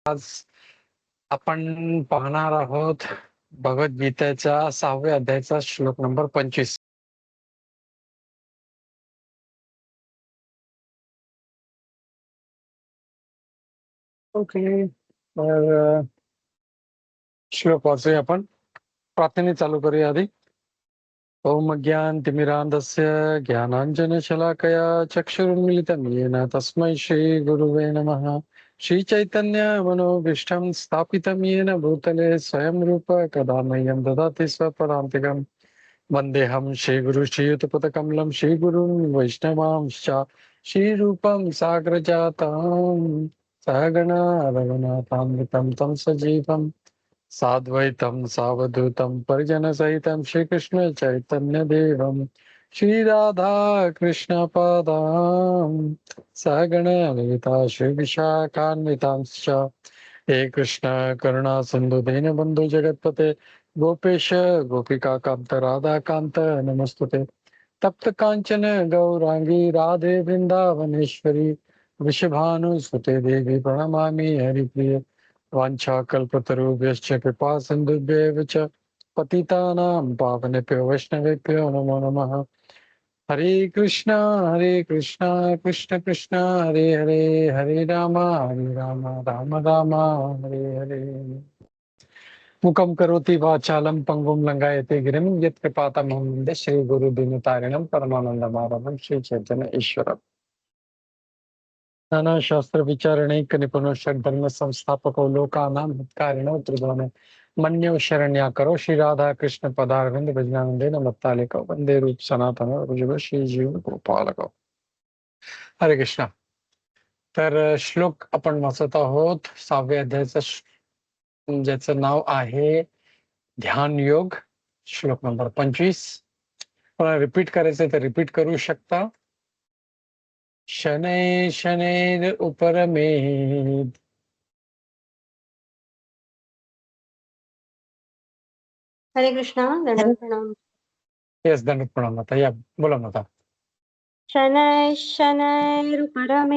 आज आपण पाहणार आहोत भगवद्गीतेच्या 6व्या अध्यायाचा श्लोक नंबर 25. ओके. तर श्लोक वाचूया आपण. प्रार्थने चालू करूया आधी. ओम ज्ञानतिमिरान्धस्य ज्ञानाञ्जनशलाकया चक्षुरुन्मिलितं येन तस्मै श्रीगुरुवे नमः. श्रीचैतन्य मनोभीष्टं स्थापितं येन भूतले स्वयं रूप कदा मह्यं ददाति स्वपदान्तिकम्. वन्देऽहं श्रीगुरु श्रीयुतपदकमलं श्रीगुरुं वैष्णवांश्च श्रीरूपं साग्रजातं सहगणा रघुनाथान्वितं तं सजीवं साद्वैतं सावधूतं परिजनसहितं श्रीकृष्ण चैतन्यदेवं श्रीराधा कृष्णपादां सहगणा ललिता श्रीविशाखान्वितांश्च हे कृष्ण करुणा सिंधु दीनबंधु जगतपते गोपेश गोपिका कांत राधा कांत नमस्तुते. तप्त कांचन गौरांगी राधे वृंदावनेश्वरी वृषभानुसुते देवी प्रणमामि हरिप्रिय. वाञ्छाकल्पतरुभ्यश्च कृपा सिन्धुभ्येव च पतितानां पावनेभ्यो वैष्णवेभ्यो नमो नमः. हरे कृष्णा कृष्ण कृष्ण हरे हरे, हरे राम राम राम हरे हरे. मुखं करोति वाचालं पंगुं लंघयते गिरिं यत्कृपातमहं वन्दे श्रीगुरुदीनतारिणं परमानन्दमाधवं श्रीचैतन्य ईश्वरम्. नाना शास्त्र विचारणैक निपुणो षड्धर्म संस्थापको लोकानां हितकारिणो त्रिभुवने मन्यो शरण्याकरो श्री राधा कृष्ण पदारविंद भजनानंदेन मत्तालिको वंदे रूप सनातन रुजुग श्री जीव गोपालको. हरे कृष्ण. तर श्लोक आपण वाचत आहोत 6व्या अध्यायाचं, ज्याचं नाव आहे ध्यान योग. श्लोक नंबर 25. रिपीट करायचं तर रिपीट करू शकता. शनै शनैर उपरमेद. हरे कृष्णा. दंडवत प्रणाम. येस, दंड प्रणाम माता. या बोला माता. शनैः शनैरुपरमेत्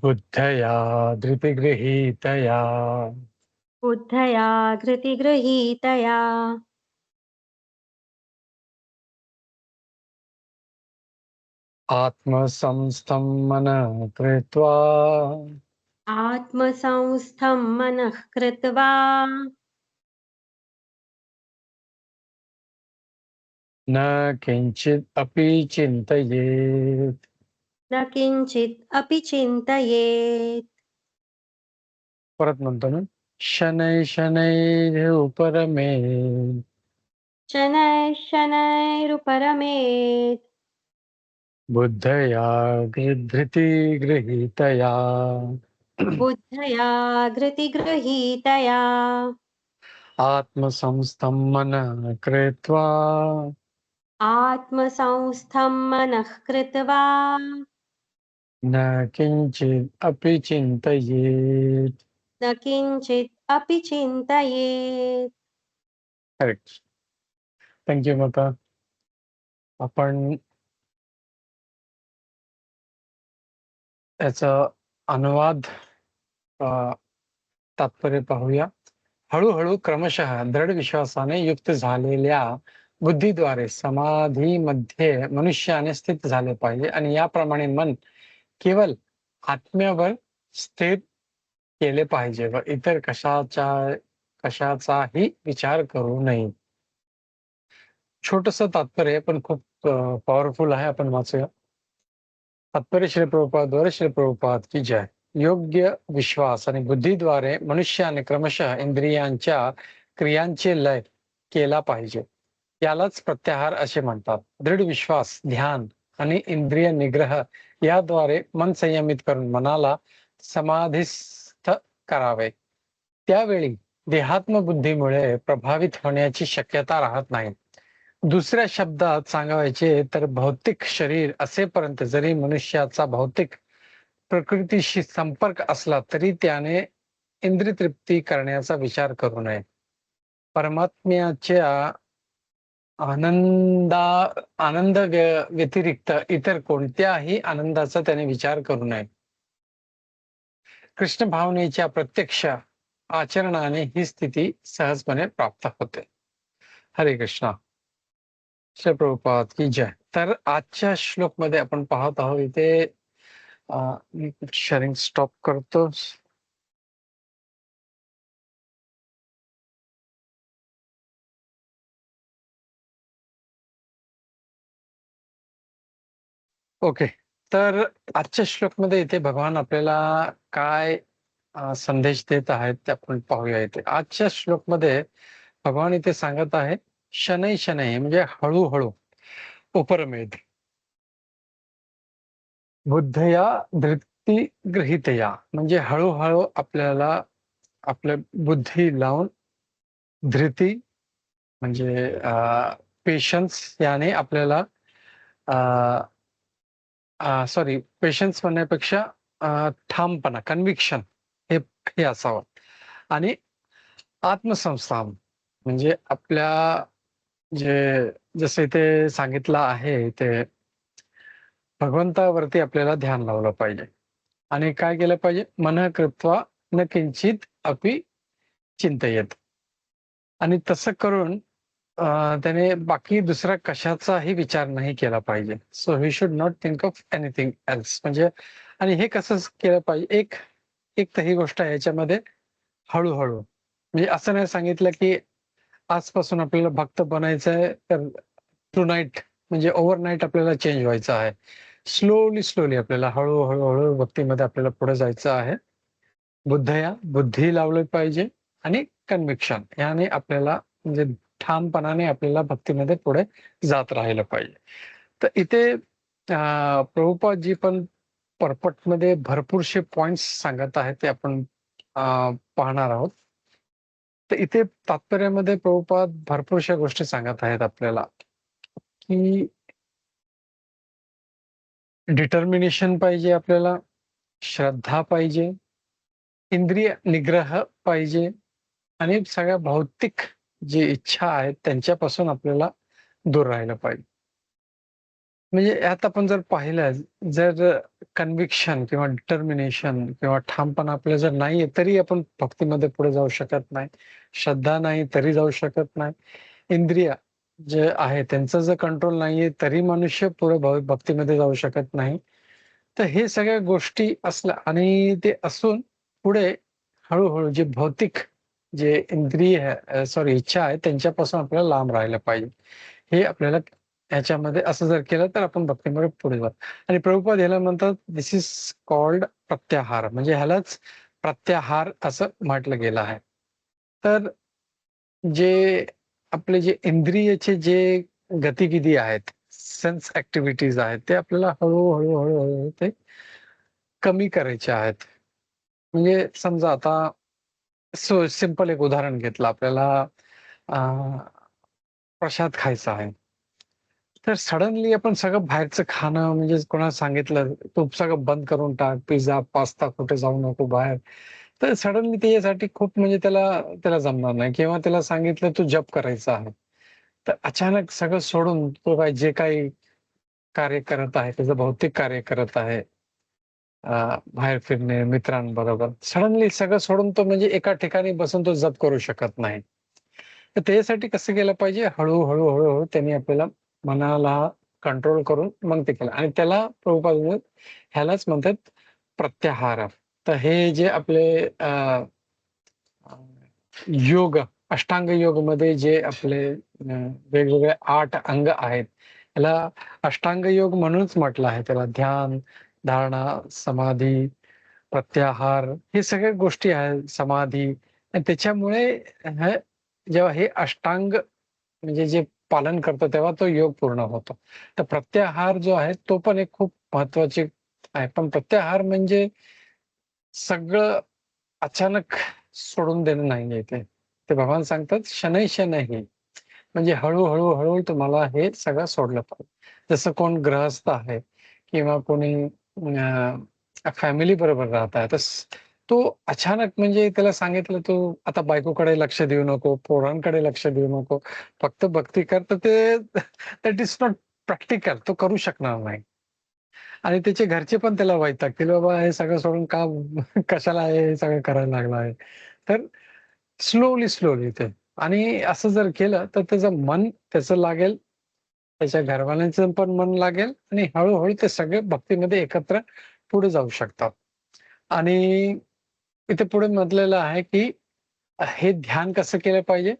बुद्धया धृतिगृहीतया बुद्धया धृतिगृहीतया आत्मसंस्थं मनः कृत्वा आत्मसंस्थं मनः कृत्वा न किंचित अपि चिन्तयेत्. न किंचित् अपि चिन्तयेत्. परत म्हणतो ना. शनै शनैः उपरमेत् शनैः शनैरुपरमेत् बुद्धया धृतिगृहीतया बुद्धया धृतिगृहीतया आत्मसंस्थं मनः कृत्वा आत्मसंस्थं मनः कृत्वा न किंचित अपि चिन्तयेत्. न किंचित् अपि चिन्तयेत्. करेक्ट. थँक्यू माता. आपण याचा अनुवाद तात्पर्य पाहूया. हळूहळू क्रमशः दृढ विश्वासाने युक्त झालेल्या बुद्धीद्वारे समाधीमध्ये मनुष्याने स्थित झाले पाहिजे आणि याप्रमाणे मन केवळ आत्म्यावर स्थिर केले पाहिजे व इतर कशाचाही विचार करू नये. छोटस तात्पर्य पण खूप पॉवरफुल आहे. आपण वाचूया. तात्पर्य श्री प्रभुपादद्वारे श्री प्रभुपाद की जय. योग्य विश्वास आणि बुद्धीद्वारे मनुष्याने क्रमशः इंद्रियांच्या क्रियांचे लय केला पाहिजे. यालाच प्रत्याहार असे म्हणतात. दृढ विश्वास, ध्यान आणि इंद्रिय निग्रह याद्वारे मन संयमित करून मनाला समाधिस्थ करावे. त्यावेळी देहात्म बुद्धीमुळे प्रभावित होण्याची शक्यता राहत नाही. दुसऱ्या शब्दात सांगायचे तर भौतिक शरीर असेपर्यंत जरी मनुष्याचा भौतिक प्रकृतीशी संपर्क असला तरी त्याने इंद्रिय तृप्ती करण्याचा विचार करू नये. परमात्म्याच्या आनंद व्यतिरिक्त इतर कोणत्याही आनंदाचा त्याने विचार करू नये. कृष्ण भावनेच्या प्रत्यक्ष आचरणाने ही स्थिती सहजपणे प्राप्त होते. हरे कृष्णा. श्री प्रभुपाद की जय. तर आजच्या श्लोक मध्ये आपण पाहत आहोत इथे मी शेअरिंग स्टॉप करतो. ओके. तर आजच्या श्लोकमध्ये इथे भगवान आपल्याला काय संदेश देत आहेत ते आपण पाहूया. इथे आजच्या श्लोकमध्ये भगवान इथे सांगत आहे, शनै शनै म्हणजे हळूहळू, उपरमेध, बुद्धया धृती गृहीतया म्हणजे हळूहळू आपल्याला आपल्या बुद्धी लावून, धृती म्हणजे पेशन्स याने आपल्याला सॉरी पेशन्स म्हणण्यापेक्षा ठामपणा, कन्व्हिक्शन हे हे असावं. आणि आत्मसंस्थान म्हणजे आपल्या जे जसे इथे सांगितलं आहे ते भगवंतावरती आपल्याला ध्यान लावलं पाहिजे. आणि काय केलं पाहिजे, मन कृत्वा न किंचित अपि चिंतयेत. आणि तसं करून त्याने बाकी दुसरा कशाचाही विचार नाही केला पाहिजे. So he should not think of anything else. म्हणजे आणि हे कसं केलं पाहिजे, एक एक तर ही गोष्ट आहे याच्यामध्ये हळूहळू. म्हणजे असं नाही सांगितलं की आजपासून आपल्याला भक्त बनायचं आहे तर टू नाईट म्हणजे ओव्हरनाईट आपल्याला चेंज व्हायचं आहे. स्लोली स्लोली आपल्याला हळूहळू भक्तीमध्ये आपल्याला पुढे जायचं आहे. बुद्धया बुद्धी लावली पाहिजे आणि कन्व्हिक्शन याने आपल्याला म्हणजे ठामपणाने आपल्याला भक्तीमध्ये पुढे जात राहिलं पाहिजे. तर इथे प्रभुपादजी पण पर्पटमध्ये भरपूरशे पॉइंट्स सांगत आहेत ते आपण पाहणार आहोत. तर इथे तात्पर्यामध्ये प्रभुपाद भरपूरशा गोष्टी सांगत आहेत आपल्याला की डिटर्मिनेशन पाहिजे आपल्याला, श्रद्धा पाहिजे, इंद्रिय निग्रह पाहिजे आणि सगळ्या भौतिक जी इच्छा आहेत त्यांच्यापासून आपल्याला दूर राहायला पाहिजे. म्हणजे यात आपण जर पाहिलं, जर कन्व्हिक्शन किंवा डिटर्मिनेशन किंवा ठामपणा आपल्याला जर नाहीये तरी आपण भक्तीमध्ये पुढे जाऊ शकत नाही. श्रद्धा नाही तरी जाऊ शकत नाही. इंद्रिय जे आहे त्यांचा जर कंट्रोल नाहीये तरी मनुष्य पुढे भक्तीमध्ये जाऊ शकत नाही. तर हे सगळ्या गोष्टी असल्या आणि ते असून पुढे हळूहळू जे भौतिक जे इंद्रिय सॉरी इच्छा आहे त्यांच्यापासून आपल्याला लांब राहायला पाहिजे. हे आपल्याला ह्याच्यामध्ये असं जर केलं तर आपण भक्तीमध्ये पुढे जाऊ. आणि प्रभुपाद ह्याला म्हणतात दिस इज कॉल्ड प्रत्याहार. म्हणजे ह्यालाच प्रत्याहार असं म्हटलं गेलं आहे. तर जे आपले जे इंद्रियाचे जे गतिविधी आहेत, सेन्स ऍक्टिव्हिटीज आहेत ते आपल्याला हळूहळू हळूहळू ते कमी करायचे आहेत. म्हणजे समजा आता सिंपल एक उदाहरण घेतलं आपल्याला प्रसाद खायचा आहे. तर सडनली आपण सगळं बाहेरचं खाणं म्हणजे कोणाला सांगितलं तू सगळं बंद करून टाक, पिझ्झा, पास्ता कुठे जाऊ नको बाहेर. तर सडनली त्याच्यासाठी खूप म्हणजे त्याला त्याला जमणार नाही किंवा त्याला सांगितलं तू जप करायचा आहे. तर अचानक सगळं सोडून तो काय जे काही कार्य करत आहे, त्याचं भौतिक कार्य करत आहे. बाहेर फिरणे, मित्रांबरोबर. सडनली सगळं सोडून तो म्हणजे एका ठिकाणी बसून तो जप करू शकत नाही. तर त्याच्यासाठी कसं केलं पाहिजे, हळू-हळू, हळू-हळू त्यांनी आपल्याला मनाला कंट्रोल करून मग ते केलं आणि त्याला प्रभुपाद म्हणतात ह्यालाच म्हणतात प्रत्याहार. तर हे जे आपले योग, अष्टांग योगमध्ये जे आपले वेगवेगळे 8 अंग आहेत, याला अष्टांग योग म्हणूनच म्हटलं आहे. त्याला ध्यान, धारणा, समाधी, प्रत्याहार हे सगळ्या गोष्टी आहेत, समाधी. आणि त्याच्यामुळे हे जेव्हा हे अष्टांग म्हणजे जे पालन करतो तेव्हा तो योग पूर्ण होतो. तर प्रत्याहार जो आहे तो पण एक खूप महत्वाची आहे. पण प्रत्याहार म्हणजे सगळं अचानक सोडून देणं नाहीये ते. ते भगवान सांगतात शनै शनैः म्हणजे हळू-हळू, हळू तुम्हाला हे सगळं सोडलं पाहिजे. जसं कोण गृहस्थ आहे किंवा कोणी फॅमिली बरोबर राहत आहे, तर तो अचानक म्हणजे त्याला सांगितलं तू आता बायकोकडे लक्ष देऊ नको, पोरांकडे लक्ष देऊ नको, फक्त भक्ती कर, तर ते दॅट इज नॉट प्रॅक्टिकल. तो करू शकणार नाही. आणि त्याचे घरचे पण त्याला वैतागतील, "बाबा हे सगळं सोडून का कशाला हे सगळं करायला लागला आहे?" तर स्लोली ते आणि असं जर केलं तर त्याचं मन त्याचं लागेल, त्याच्या घरवाल्यांचं पण मन लागेल आणि हळू ते सगळे भक्तीमध्ये एकत्र पुढे जाऊ शकतात. आणि इथे पुढे म्हटलेलं आहे, की हे ध्यान कसं केलं पाहिजे?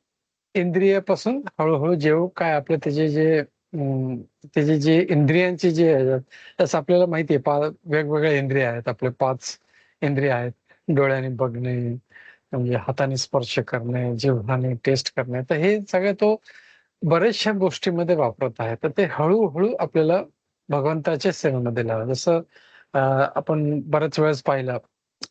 इंद्रियापासून हळू जेव्हा काय आपले त्याचे जे त्याचे जे इंद्रियांचे जे तसं आपल्याला माहिती आहे वेगवेगळ्या इंद्रिय आहेत. आपले 5 इंद्रिय आहेत. डोळ्याने बघणे, म्हणजे हाताने स्पर्श करणे, जिव्हाने टेस्ट करणे. तर हे सगळं तो बऱ्याचशा गोष्टीमध्ये वापरत आहे. तर ते हळू आपल्याला भगवंताच्या सेवेमध्ये लावा. जसं आपण बऱ्याच वेळेस पाहिलं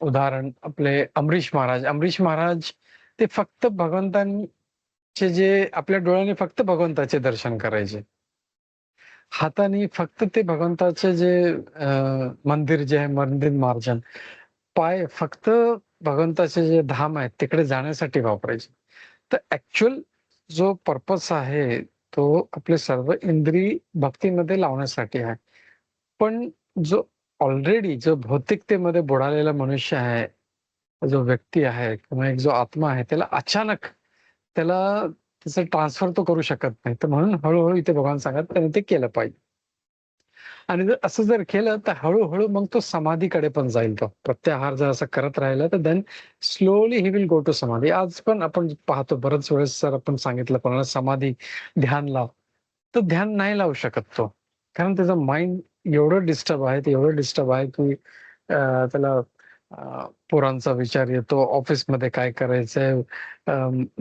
उदाहरण आपले अमरीश महाराज. अमरीश महाराज ते फक्त भगवंतांचे जे आपल्या डोळ्याने फक्त भगवंताचे दर्शन करायचे. हाताने फक्त ते भगवंताचे जे मंदिर जे आहे मंदिर मार्जन. पाय फक्त भगवंताचे जे धाम आहेत तिकडे जाण्यासाठी वापरायचे. तर ॲक्चुअल जो पर्पज आहे, तो आपले सर्व इंद्रिय भक्तीमध्ये लावण्यासाठी आहे. पण जो ऑलरेडी जो भौतिकतेमध्ये बुडालेला मनुष्य आहे, जो व्यक्ती आहे किंवा एक जो आत्मा आहे, त्याला अचानक त्याला त्याचं ट्रान्सफर तो करू शकत नाही. तर म्हणून हळू इथे भगवान सांगतात त्याने ते केलं पाहिजे. आणि जर असं जर केलं तर हळू मग तो समाधीकडे पण जाईल तो. प्रत्याहार जर असं करत राहिला तर then slowly he will go to samadhi. आज पण आपण पाहतो बऱ्याच वेळेस जर आपण सांगितलं कोणाला समाधी, ध्यान लाव, तर ध्यान नाही लावू शकत तो. कारण त्याचं माइंड एवढं डिस्टर्ब आहे की त्याला पोरांचा विचार येतो, ऑफिसमध्ये काय करायचंय,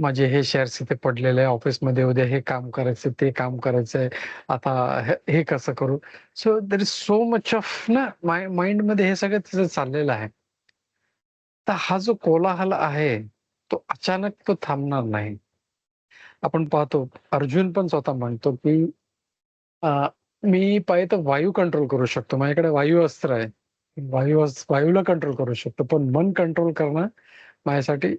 माझे हे शेअर्स इथे पडलेले आहे, ऑफिसमध्ये उद्या हे काम करायचंय, ते काम करायचंय, आता हे कसं करू? So there is so much of ना माइंडमध्ये हे सगळं तिचं चाललेलं आहे. तर हा जो कोलाहल आहे, तो अचानक तो थांबणार नाही. आपण पाहतो अर्जुन पण स्वतः म्हणतो, की अ, मी पाहिजे तर वायू कंट्रोल करू शकतो. माझ्याकडे वायू अस्त्र आहे. वायूला कंट्रोल करू शकतो. पण मन कंट्रोल करणं माझ्यासाठी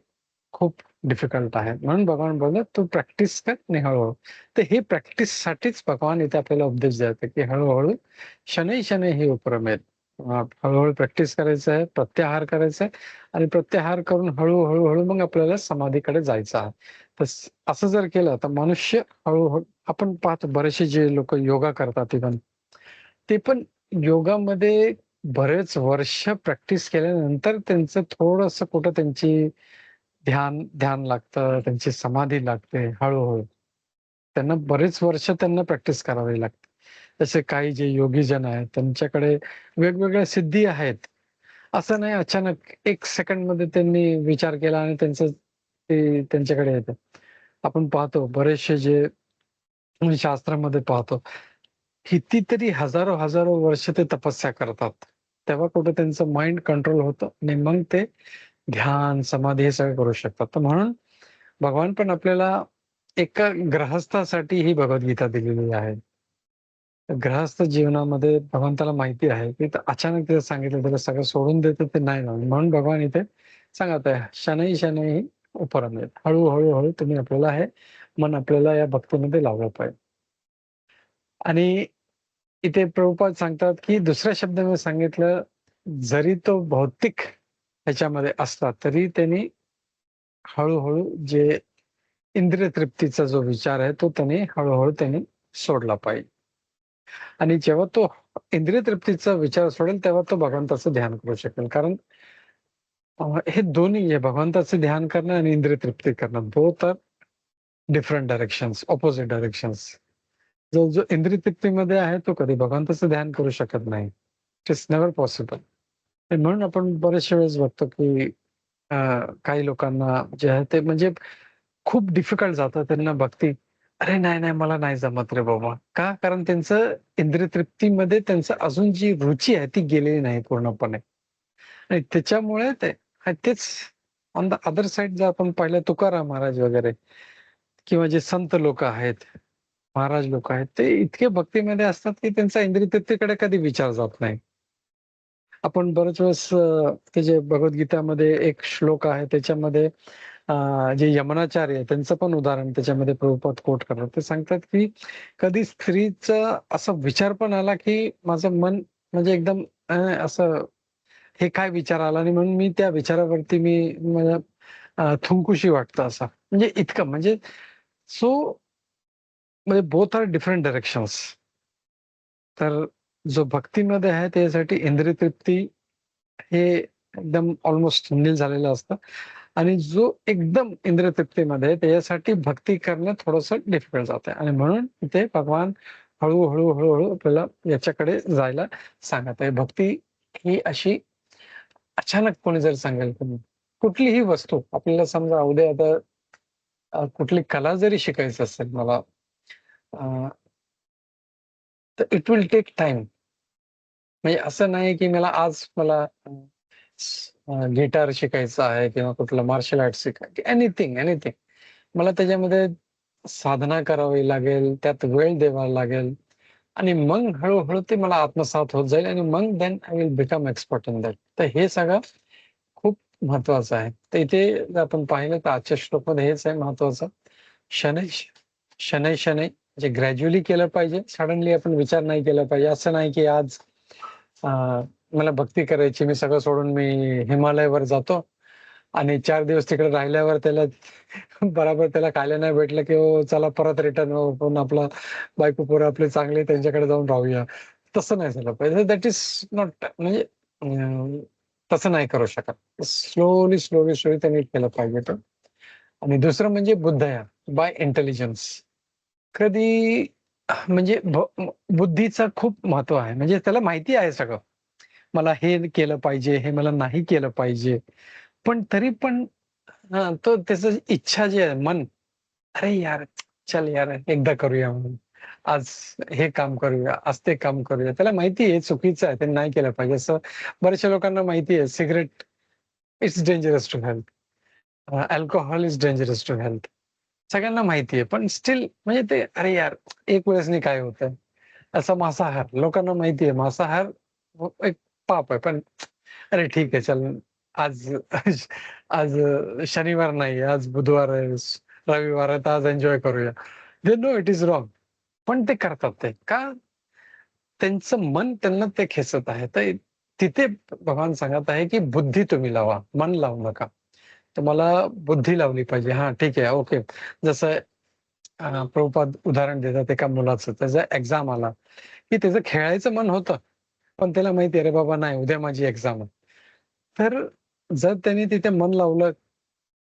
खूप डिफिकल्ट आहे. म्हणून भगवान बोलले, "तू प्रॅक्टिस कर आणि हळू-हळू." तर हे प्रॅक्टिससाठीच भगवान इथे आपल्याला उपदेश देतात, की हळू शनै-शनै ही उपरमेल. हळू प्रॅक्टिस करायचं आहे, प्रत्याहार करायचा आहे आणि प्रत्याहार करून हळू मग आपल्याला समाधीकडे जायचं आहे. तर असं जर केलं तर मनुष्य आपण पाहतो बरेचसे जे लोकं योगा करतात इव्हन, ते पण योगामध्ये बरेच वर्ष प्रॅक्टिस केल्यानंतर त्यांचं थोडंसं कुठं त्यांची ध्यान लागतं, त्यांची समाधी लागते हळू त्यांना बरेच वर्ष त्यांना प्रॅक्टिस करावी लागते. जसे काही जे योगी जन आहेत, त्यांच्याकडे वेगवेगळ्या सिद्धी आहेत. असं नाही अचानक 1 सेकंडमध्ये त्यांनी विचार केला आणि ते त्यांच्याकडे येतं. आपण पाहतो बरेचसे जे शास्त्रामध्ये पाहतो, कितीतरी हजारो वर्ष ते तपस्या करतात. तेव्हा कुठे त्यांचं माइंड कंट्रोल होतं आणि मग ते ध्यान, समाधी हे सगळं करू शकतात. तर म्हणून भगवान पण आपल्याला एका गृहस्थासाठी ही भगवद्गीता दिलेली आहे. गृहस्थ जीवनामध्ये भगवंताला माहिती आहे, की अचानक त्याला सांगितलं त्याला सगळं सोडून देतं ते नाही ना. म्हणून भगवान इथे सांगत आहे, "शनै-शनै उपरमेत." हळू तुम्ही आपल्याला हे मन आपल्याला या भक्तीमध्ये लावलं पाहिजे. आणि इथे प्रभुपाद सांगतात, की दुसऱ्या शब्दामध्ये सांगितलं, जरी तो भौतिक ह्याच्यामध्ये असला, तरी त्यांनी हळू जे इंद्रिय तृप्तीचा जो विचार आहे, तो त्याने त्याने सोडला पाहिजे. आणि जेव्हा तो इंद्रिय तृप्तीचा विचार सोडेल, तेव्हा तो भगवंताचं ध्यान करू शकेल. कारण हे दोन्ही आहे भगवंताचं ध्यान करणं आणि इंद्रिय तृप्ती करणं both are different directions, opposite directions. जो इंद्रिय तृप्तीमध्ये आहे, तो कधी भगवंताचं ध्यान करू शकत नाही. It is never possible. म्हणून आपण बऱ्याचशा वेळेस बघतो, की अ, काही लोकांना जे आहे ते म्हणजे खूप डिफिकल्ट जातं त्यांना भक्ती. "अरे नाही, मला नाही जमत रे बाबा." का? कारण त्यांचं इंद्रिय तृप्तीमध्ये त्यांचं अजून जी रुची आहे ती गेलेली नाही पूर्णपणे. आणि त्याच्यामुळे तेच ऑन द अदर साइड जर आपण पाहिलं तुकाराम महाराज वगैरे किंवा जे संत लोकं आहेत, महाराज लोकं आहेत, ते इतके भक्तीमध्ये असतात, की त्यांचा इंद्रिय तृप्तीकडे कधी विचार जात नाही. आपण बऱ्याच वेळेस ते जे भगवद्गीतामध्ये एक श्लोक आहे त्याच्यामध्ये जे यमनाचार्य आहे त्यांचं पण उदाहरण त्याच्यामध्ये प्रभुपाद कोट करतात. ते सांगतात, की कधी स्त्रीचा असा विचार पण आला, की माझं मन म्हणजे एकदम असं हे काय विचार आला आणि म्हणून मी त्या विचारावरती मला थुंकूशी वाटतं असं. म्हणजे इतकं म्हणजे सो म्हणजे बोथ आर डिफरंट डायरेक्शन्स. तर जो भक्तीमध्ये आहे त्याच्यासाठी इंद्रिय तृप्ती हे एकदम ऑलमोस्ट नील झालेलं असतं आणि जो एकदम इंद्रिय तृप्तीमध्ये आहे त्याच्यासाठी भक्ती करणं थोडंसं डिफिकल्ट जातंय आणि म्हणून इथे भगवान हळू आपल्याला याच्याकडे जायला सांगत आहे. भक्ती ही अशी अचानक कोणी जर सांगेल की कुठलीही वस्तू आपल्याला समजा उद्या आता कुठली कला जरी शिकायची असेल मला अ, तर इट विल टेक टाईम. म्हणजे असं नाही की मला गिटार शिकायचं आहे किंवा कुठलं मार्शल आर्ट एनिथिंग. मला त्याच्यामध्ये साधना करावी लागेल, त्यात वेळ द्यावा लागेल आणि मग हळू ते मला आत्मसात होत जाईल आणि मग then I will become expert in that. तर हे सगळं खूप महत्वाचं आहे. तर इथे जर आपण पाहिलं तर आजच्या श्लोकमध्ये हेच आहे महत्वाचं. शनै शनै म्हणजे ग्रॅज्युअली केलं पाहिजे. सडनली आपण विचार नाही केला पाहिजे. असं नाही की आज अ, मला भक्ती करायची, मी सगळं सोडून मी हिमालयावर जातो आणि 4 दिवस तिकडे राहिल्यावर त्याला बरोबर त्याला खायला नाही भेटलं, की "हो चला परत रिटर्न हो, पण आपला बायको-पोरं आपले चांगले त्यांच्याकडे जाऊन राहूया." तसं नाही झालं पाहिजे. दॅट इज नॉट म्हणजे तसं नाही करू शकत. स्लोली त्यांनी केलं पाहिजे ते. आणि दुसरं म्हणजे बुद्धया बाय इंटेलिजन्स. कधी म्हणजे बुद्धीचं खूप महत्व आहे. म्हणजे त्याला माहिती आहे सगळं. मला हे केलं पाहिजे, हे मला नाही केलं पाहिजे. पण तरी पण तो त्याचं इच्छा जी आहे मन, "अरे यार, चल यार एकदा करूया म्हणून. आज हे काम करूया, आज ते काम करूया." त्याला माहिती आहे चुकीचं आहे, ते नाही केलं पाहिजे. असं बऱ्याचशा लोकांना माहिती आहे cigarette it's dangerous to health. Alcohol is dangerous to health. सगळ्यांना माहिती आहे. पण स्टिल म्हणजे ते अरे यार, एक वेळेसनी काय होतंय? असा मांसाहार लोकांना माहिती आहे मांसाहार एक पाप आहे. पण अरे ठीक आहे चल आज आज शनिवार नाही, आज बुधवार आहे, रविवार आहे, तर आज एन्जॉय करूया. They know it is wrong. पण ते करतात ते. का? त्यांचं मन त्यांना ते खेचत आहे. तर तिथे भगवान सांगत आहे, की बुद्धी तुम्ही लावा, मन लावू नका. तुम्हाला बुद्धी लावली पाहिजे. हां, ठीक आहे, ओके. जसं प्रभुपाद उदाहरण देतात एका मुलाचं. त्याचा एक्झाम आला, की त्याचं खेळायचं मन होतं. पण त्याला माहिती आहे, "अरे बाबा नाही, उद्या माझी एक्झाम आहे." तर जर त्याने तिथे मन लावलं,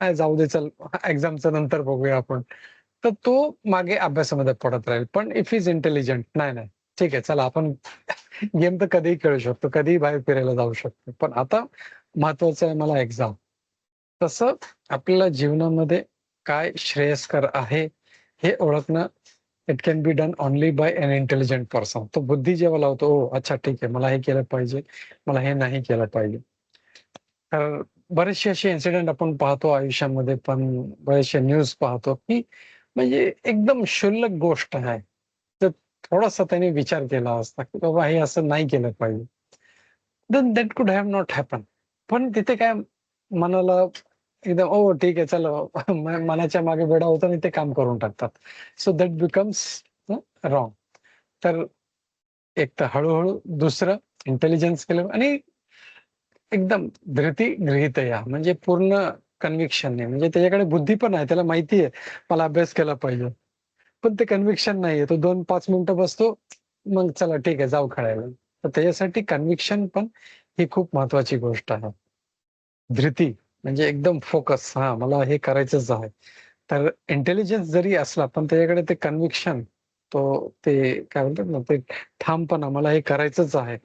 जाऊ दे चल एक्झामचं नंतर बघूया आपण." तर तो मागे अभ्यासामध्ये पडत राहील. पण इफ ही इज इंटेलिजंट, "नाही, नाही, ठीक आहे चला आपण गेम तर कधीही खेळू शकतो, कधीही बाहेर फिरायला जाऊ शकतो. पण आता महत्वाचं आहे मला एक्झाम." तसं आपल्याला जीवनामध्ये काय श्रेयस्कर आहे, हे ओळखणं it can be done only by an intelligent person. तो बुद्धी जेव्हा लावतो, "ओह! अच्छा ठीक आहे. मला हे केलं पाहिजे, मला हे नाही केलं पाहिजे." तर बरेचसे असे इन्सिडेंट आपण पाहतो आयुष्यामध्ये, पण बरेचसे न्यूज पाहतो, की म्हणजे एकदम क्षुल्लक गोष्ट आहे. तर थोडासा त्याने विचार केला असता, की बाबा हे असं नाही केलं पाहिजे. देन दॅट कुड हॅव नॉट हॅपन. पण तिथे काय मनाला एकदम "ओह! ठीक आहे चला." मनाच्या मागे वेडा होतो आणि ते काम करून टाकतात. So that becomes wrong. तर एक तर हळू दुसरं इंटेलिजन्स केलं आणि एकदम धृती गृहीतया म्हणजे पूर्ण कन्व्हिक्शनने म्हणजे त्याच्याकडे बुद्धी पण आहे. त्याला माहिती आहे मला अभ्यास केला पाहिजे. पण ते कन्व्हिक्शन नाहीये. तो 2-5 मिनिटं बसतो, मग चला ठीक आहे जाऊ खेळायला. तर त्याच्यासाठी कन्व्हिक्शन पण ही खूप महत्वाची गोष्ट आहे. धृती म्हणजे एकदम फोकस हां, मला हे करायचंच आहे. तर इंटेलिजन्स जरी असला पण त्याच्याकडे ते कन्व्हिक्शन ते काय म्हणतात ना, ते ठामपणा मला हे करायचंच आहे.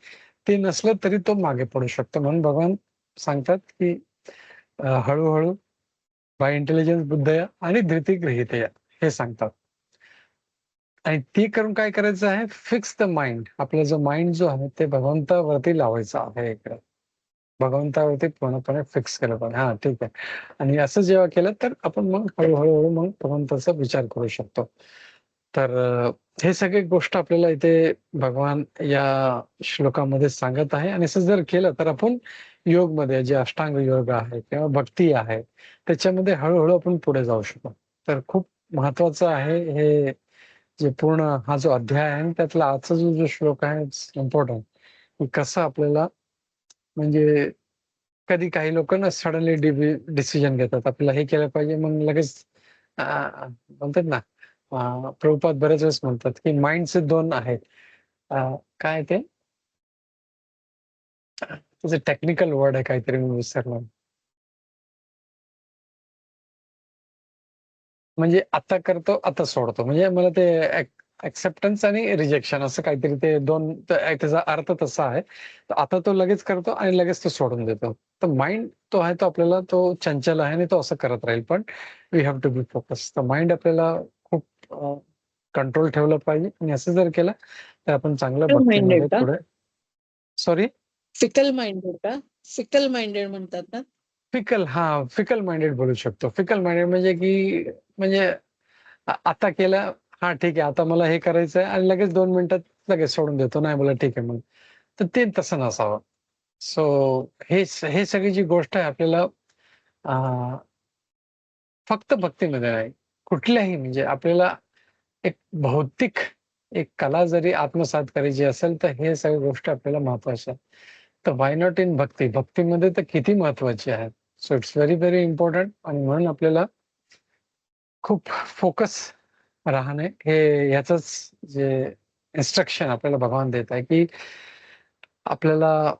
ते नसलं तरी तो मागे पडू शकतो. म्हणून भगवान सांगतात, की हळू बाय इंटेलिजन्स बुद्धया आणि धृती गृहीतया हे सांगतात. आणि ते करून काय करायचं आहे, फिक्स द माइंड. आपला जो माइंड जो आहे ते भगवंतावरती लावायचा आहे इकडे. भगवंतावरती पूर्णपणे फिक्स केलं पाहिजे. हां, ठीक आहे. आणि असं जेव्हा केलं तर आपण मग हळू मग भगवंताचा विचार करू शकतो. तर हे सगळी गोष्ट आपल्याला इथे भगवान या श्लोकामध्ये सांगत आहे आणि असं जर केलं तर आपण योगमध्ये जे अष्टांग योग आहे किंवा भक्ती आहे, त्याच्यामध्ये हळू आपण पुढे जाऊ शकतो. तर खूप महत्वाचं आहे हे जे पूर्ण हा जो अध्याय आहे त्यातला आजचा जो श्लोक आहे इट्स इम्पोर्टंट. की कसं आपल्याला म्हणजे कधी काही लोक ना सडनली डिसिजन घेतात, आपल्याला हे केलं पाहिजे, मग लगेच म्हणतात ना, प्रभुपाद बरेच वेळेस म्हणतात की माइंडचे दोन आहेत. काय ते त्याचं टेक्निकल वर्ड आहे काहीतरी, मी विसरलो. म्हणजे आता करतो, आता सोडतो. म्हणजे मला ते ॲक्सेप्टन्स आणि रिजेक्शन असं काहीतरी ते दोन, त्याचा अर्थ तसा आहे. तर आता तो लगेच करतो आणि लगेच तो सोडून देतो. तर माइंड तो आहे, तो आपल्याला तो चंचल आहे आणि तो असं करत राहील. पण we have to be focus. तर माइंड आपल्याला खूप कंट्रोल ठेवलं पाहिजे आणि असं जर केलं तर आपण चांगल्या फिकल भक्तीमध्ये माइंडेड का? पुढे. सॉरी? फिकल माइंडेड का? फिकल माइंडेड म्हणतात ना? फिकल माइंडेड बोलू शकतो. फिकल माइंडेड म्हणजे की म्हणजे आता केलं, हां, ठीक आहे. आता मला हे करायचंय आणि लगेच 2 मिनिटात लगेच सोडून देतो. नाही बोलला ठीक आहे मग. तर ते तसं नसावं. सो हे सगळी जी गोष्ट आहे आपल्याला अ, फक्त भक्तीमध्ये नाही, कुठल्याही म्हणजे आपल्याला एक भौतिक एक कला जरी आत्मसात करायची असेल, तर हे सगळ्या गोष्टी आपल्याला महत्त्वाच्या आहेत. तर व्हाय नॉट इन भक्ती? भक्तीमध्ये तर किती महत्त्वाची आहे. So it's very, very important आणि म्हणून आपल्याला खूप फोकस राहणे हे याचंच जे इन्स्ट्रक्शन आपल्याला भगवान देत आहे, की आपल्याला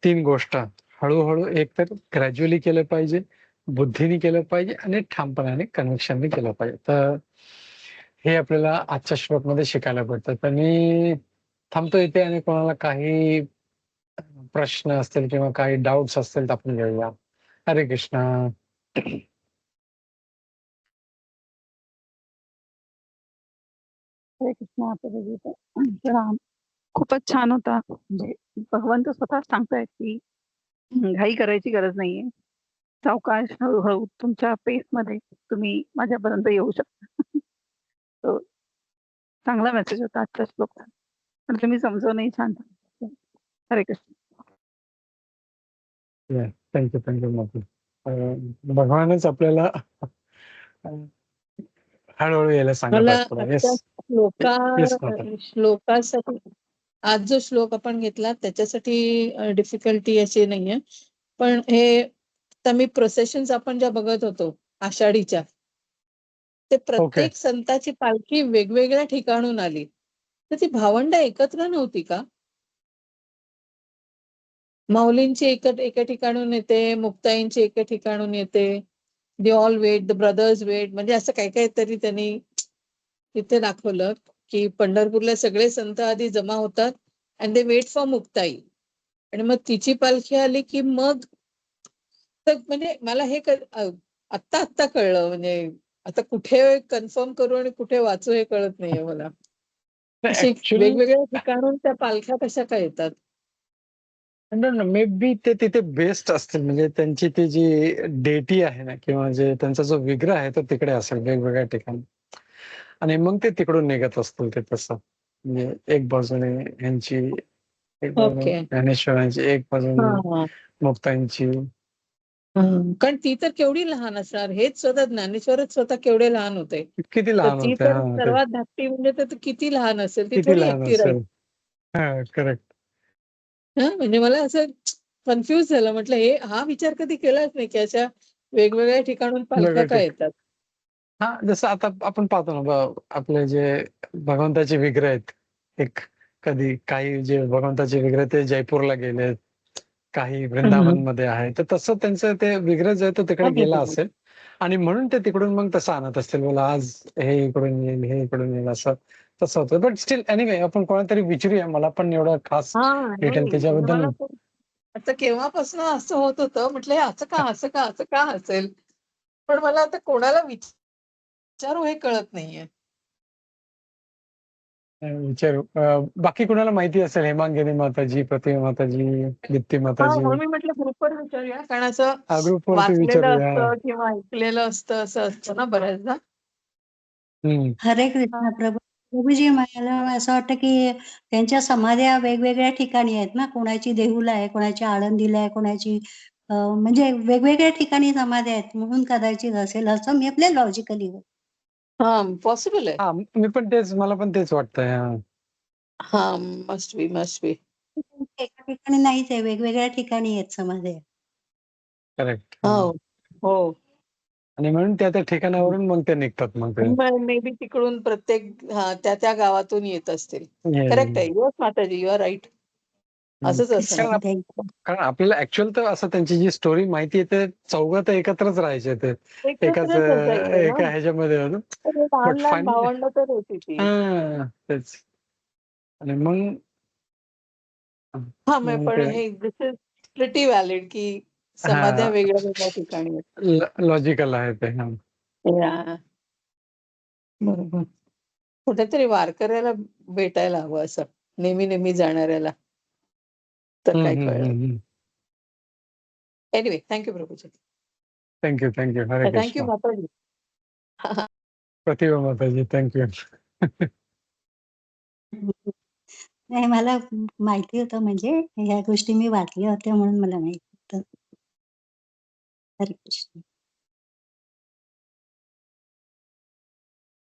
3 गोष्ट हळू-हळू एकतर ग्रॅज्युअली केलं पाहिजे, बुद्धीने केलं पाहिजे आणि ठामपणाने कन्व्हिक्शनने केलं पाहिजे. तर हे आपल्याला आजच्या श्लोकमध्ये शिकायला भेटतं. तर मी थांबतो इथे आणि कोणाला काही प्रश्न असतील किंवा काही डाउट्स असतील तर आपण घेऊया. हरे कृष्ण. हरे कृष्णा प्रभुजी. राम खूपच छान होता. म्हणजे भगवंत स्वतः सांगतायत की घाई करायची गरज नाहीये. सावकाश हळूहळू तुमच्या पेसमध्ये तुम्ही माझ्यापर्यंत येऊ शकता. तो चांगला मेसेज होता आजच्या श्लोकचा. पण तुम्ही समजवूनही छान सांगितलं. हरे कृष्ण. Thank you Madhavi. भगवानच आपल्याला हळू-हळू यायला सांगत मला आहेत पुढे. येस. येस माता. श्लोकासाठी आज जो श्लोक आपण घेतला त्याच्यासाठी डिफिकल्टी अशी नाहीये. पण हे आता मी प्रोसेशन्स आपण ज्या बघत होतो आषाढीच्या, ते ओके. प्रत्येक संताची पालखी वेगवेगळ्या ठिकाणून आली. तर ती भावंड एकत्र नव्हती का? माऊलींची एका ठिकाणून येते, मुक्ताईंची एका ठिकाणून येते. They all wait, the brothers wait, म्हणजे असं काही तरी त्यांनी तिथे दाखवलं की पंढरपूरला सगळे संत आधी जमा होतात and they wait for Muktai, आणि मग तिची पालखी आली की मग तर म्हणजे मला हे आत्ता कळलं. म्हणजे आता कुठे कन्फर्म करू आणि कुठे वाचू हे कळत नाहीये मला. अशी ऍक्च्युअली वेगवेगळ्या ठिकाणून त्या पालख्या कशा काय येतात? मे बी ते तिथे बेस्ट असतील, म्हणजे त्यांची ती जी डेटी आहे ना किंवा जे त्यांचा जो विग्रह आहे तो तिकडे असेल वेगवेगळ्या ठिकाणी आणि मग ते तिकडून निघत असतील ते तसं. म्हणजे एक बाजूने ह्यांची, एक बाजूने ओके. ज्ञानेश्वरांची, एक बाजूने मुक्तांची. कारण ती तर केवढी लहान असणार. हेच स्वतः ज्ञानेश्वरच स्वतः केवढे लहान होते. किती तर लहान ती होते. तर हा, ते सर्वात धाकटी म्हणजे तर किती लहान असेल, ती किती थोडी लहान एकटी राहील. असेल. हा, करेक्ट. म्हणजे मला असं कन्फ्युज झालं. म्हटलं हा विचार कधी केलाच नाही की अशा वेगवेगळ्या ठिकाणून पालख्या काय येतात. हा, जसं आता आपण पाहतो ना, आपले जे भगवंताचे विग्रह आहेत, एक कधी काही जे भगवंताचे विग्रह ते जयपूरला गेलेत, काही वृंदावनमध्ये आहे. तर तसं त्यांचं ते विग्रह जो आहे तो तिकडे गेला असेल आणि म्हणून ते तिकडून मग तसं आणत असतील. बोला आज हे इकडून येईल, हे इकडून येईल, असं तसं होतं. बट स्टील एनिवे आपण कोणातरी विचारूया. मला पण एवढं खास डिटेल म्हणजे त्याच्याबद्दल. मला आता केव्हापासून असं होत होतं. म्हटलं हे असं का असेल. पण मला आता कोणाला विचारू हे कळत नाहीये. विचारू. बाकी कुणाला माहिती असेल, हेमांगिनी माताजी, प्रतिमा माताजी, दीप्ती माताजी, म्हणून मी म्हटलं ग्रुपवर विचारूया. कारण असं ग्रुपवरती वाचलेलं विचारूया. असतं किंवा ऐकलेलं असतं, असं असतं ना बऱ्याचदा. हरे कृष्ण प्रभू. प्रभूजी, मला असं वाटतं की त्यांच्या समाध्या वेगवेगळ्या ठिकाणी आहेत ना. कोणाची देहूला आहे, कोणाची आळंदीला आहे, कोणाची म्हणजे वेगवेगळ्या ठिकाणी समाध्या आहेत, म्हणून कदाचित असेल असं मी आपल्या लॉजिकली. पॉसिबल आहे. मी पण तेच, मला पण तेच वाटतंय. Must be. ठिकाणी नाहीच आहे, वेगवेगळ्या ठिकाणी आहेत समाध्या. करेक्ट. हो हो आणि म्हणून त्या ठिकाणावरून मग ते निघतात मग ते. मे बी तिकडून प्रत्येक त्या त्या गावातून येत असतील. हे- करेक्ट आहे. युअर माताजी, यू आर राईट. असंच असं कारण आपल्याला ऍक्च्युअल तर असं त्यांची जी स्टोरी माहिती आहे ते चौघं तर एकत्रच राहायचे ते एकाच एका ह्याच्यामध्ये लहान But लहान finally- भावंड तर होती ती. तेच. आणि मग पण हे दिस इज प्रिटी व्हॅलिड की समाध्या वेगळ्या वेगळ्या ठिकाणी आहेत. लॉजिकल आहे ते. या. बरोबर. कुठेतरी वारकऱ्याला भेटायला हवं असं नेहमी नेहमी जाणाऱ्याला तर काय कळलं. Anyway thank you Prabhuji. थँक्यू हरे थँक्यू कृष्ण. माताजी. प्रतिभा माताजी थँक्यू. नाही, मला माहिती होतं, म्हणजे ह्या गोष्टी मी वाचल्या होत्या म्हणून मला माहिती होतं. हरे कृष्ण.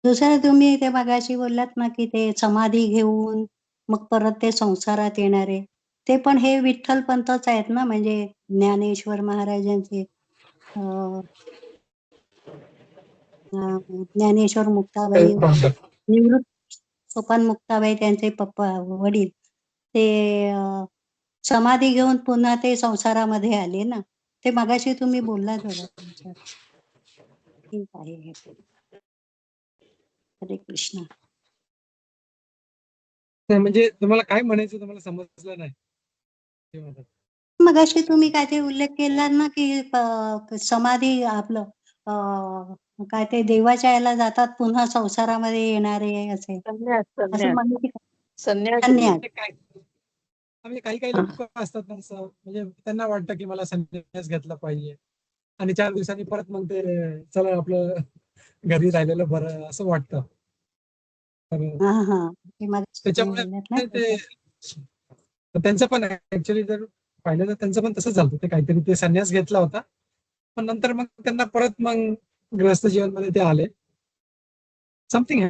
दुसरं तुम्ही ते मगाशी बोललात ना, की ते समाधी घेऊन मग परत ते संसारात येणारे, ते पण हे विठ्ठल पंथच आहेत ना, म्हणजे ज्ञानेश्वर महाराजांचे अं, ज्ञानेश्वर मुक्ताबाई, निवृत्त सोपान मुक्ताबाई त्यांचे पप्पा वडील ते समाधी घेऊन पुन्हा ते संसारामध्ये आले ना, ते मगाशी तुम्ही बोललात बघा तुमच्या. ठीक आहे. हरे कृष्ण. म्हणजे तुम्हाला काय म्हणायचं तुम्हाला समजलं नाही. मगाशी तुम्ही काय ते उल्लेख केला ना, की समाधी आपलं काय ते देवाच्या याला जातात पुन्हा संसारामध्ये येणारे असे असं म्हणते का? संन्यास. संन्यास. म्हणजे काही लोक असतात ना, असं म्हणजे त्यांना वाटतं की मला संन्यास घेतला पाहिजे आणि 4 दिवसांनी परत मग ते चला आपलं घरी राहिलेलं बरं असं वाटतं. ते मगाशी तुम्ही त्याच्यामुळे बोललात ना, ते त्यांचं पण ऍक्च्युअली जर पाहिलं तर त्यांचं पण तसंच झालं. ते काहीतरी ते संन्यास घेतला होता, पण नंतर मग त्यांना परत मग गृहस्थ जीवनमध्ये ते आले. समथिंग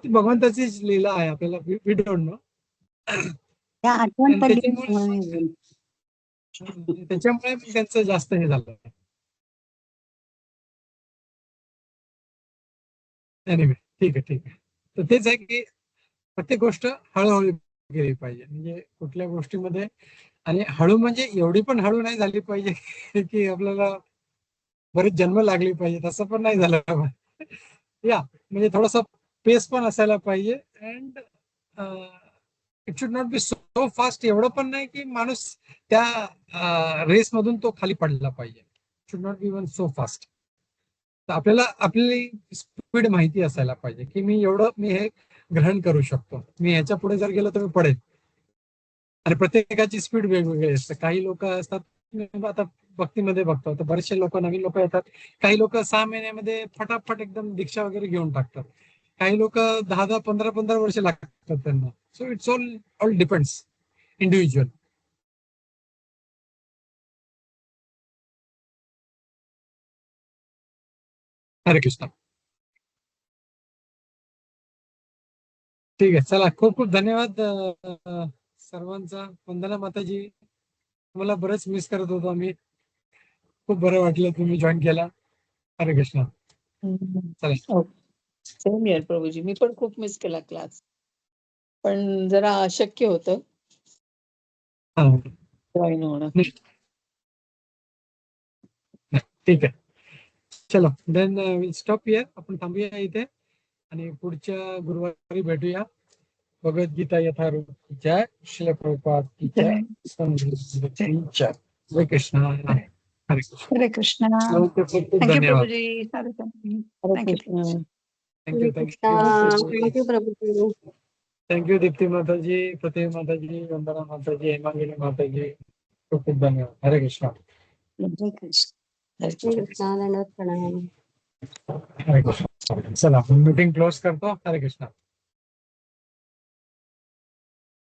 भगवंताचीच लीला आहे, आपल्याला वी डोंट नो. त्या आठवण पडली त्याच्यामुळे मग त्यांचं जास्त हे झालं. एनिवे ठीक आहे. तर तेच आहे की प्रत्येक गोष्ट हळूहळू केली पाहिजे, म्हणजे कुठल्या गोष्टीमध्ये. आणि हळू म्हणजे एवढी पण हळू नाही झाली पाहिजे की आपल्याला बरेच जन्म लागली पाहिजे, तसं पण नाही झालं. या म्हणजे थोडासा पेस पण असायला पाहिजे. And it should not be so fast. एवढं पण नाही की माणूस त्या रेस मधून तो खाली पडला पाहिजे. Should not be one so fast. तर आपल्याला आपली स्पीड माहिती असायला पाहिजे की मी हे ग्रहण करू शकतो. मी ह्याच्या पुढे जर गेलो तर मी पडेल. आणि प्रत्येकाची स्पीड वेगवेगळी असते. काही लोक असतात, आता भक्तीमध्ये बघतो तर बरेचसे लोक, नवीन लोक येतात. काही लोक 6 महिन्यामध्ये फटाफट एकदम दीक्षा वगैरे घेऊन टाकतात. काही लोक 10-10, 15-15 वर्ष लागतात त्यांना. So it's all depends individual. हरे कृष्ण. ठीक आहे, चला खूप खूप धन्यवाद सर्वांचा. वंदना माताजी, तुम्हाला बरंच मिस करत होतो आम्ही. खूप बरं वाटलं तुम्ही जॉईन केला. हरे कृष्ण. चला. Same year Prabhuji. मी पण खूप मिस केला क्लास, पण जरा अशक्य होतं जॉईन होणं. ठीक आहे, चलो देन विल स्टॉप हिअर. आपण थांबूया इथे आणि पुढच्या गुरुवारी भेटूया. भगवद्गीता यथारूप की जय. श्रील प्रभुपाद की जय. जय श्री कृष्ण. हरे कृष्ण. हरे कृष्ण. खूप खूप थँक्यू धन्यवाद. प्रभूजी. हरे थँक्यू. थँक्यू प्रभू. थँक्यू दीप्ती माताजी, प्रतिभा माताजी, वंदना माताजी, हेमांगिनी माताजी. खूप खूप धन्यवाद. हरे कृष्ण. हरे कृष्ण. हरे कृष्ण. दंडवत प्रणाम. हरे कृष्ण. चला मीटिंग क्लोज करतो. हरे कृष्ण.